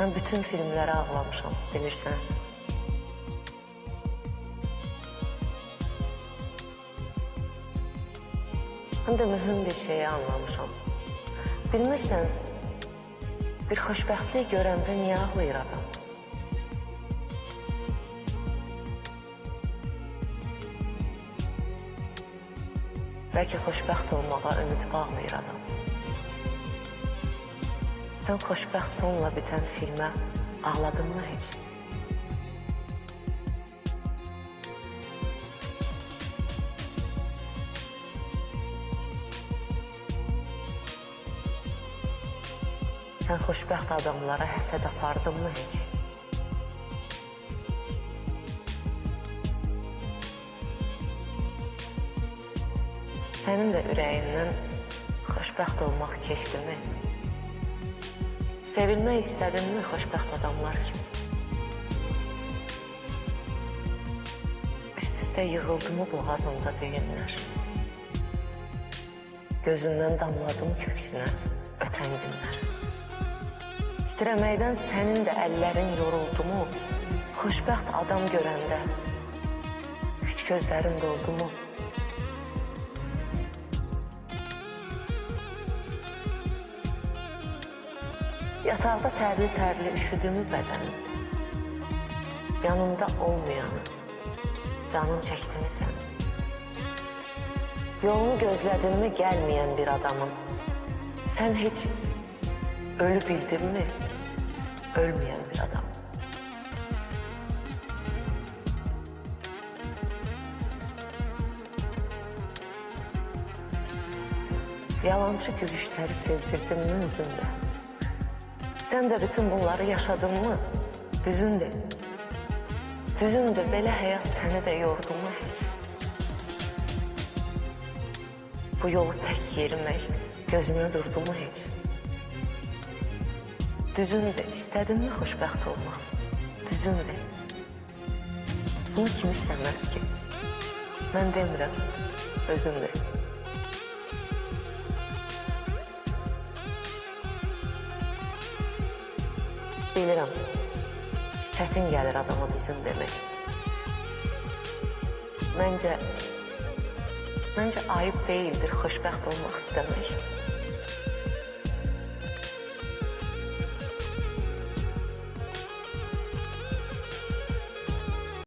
Mən bütün filmlərə ağlamışam, bilirsən. Həm də mühüm bir şeyi anlamışam. Bilmirsən, bir xoşbəxtlik görəndə niyə ağlayır adam? Bəlkə xoşbəxt olmağa ümid bağlayır adam. Sən xoşbəxt sonla bitən filmə ağladın mı heç? Sən xoşbəxt adamlara həsəd apardın mı heç? Sənin də ürəyindən xoşbəxt olmaq keçdi mi? Sevilmək istədin mi xoşbəxt adamlar kimi? Üst-üstə yığıldı mı boğazında düyünlər? Gözündən damladı mı köksünə ötən günlər? Titrəməkdən sənin də əllərin yoruldu mu? Xoşbəxt adam görəndə heç gözlərin doldu mu? Yataqda tərli-tərli üşüdümü bədənim? Yanımda olmayanı, canın çəkdimi sənin? Yolunu gözlədinmi gəlməyən bir adamın? Sən heç ölü bildinmi? Ölməyən bir adam. Yalancı gülüşləri sezdirdinmi özündə? Sən də bütün bunları yaşadın mı? Düzündür. Düzündür, belə həyat səni də yordu mu heç? Bu yolu tək yerimək gözünə durdu mu heç? Düzündür, istədin mi xoşbəxt olmaq? Düzündür. Bunu kim istəməz ki? Mən demirəm, özümdür. Bilirəm, çətin gəlir adama düzün demək. Məncə ayıb deyildir xoşbəxt olmaq istəmək.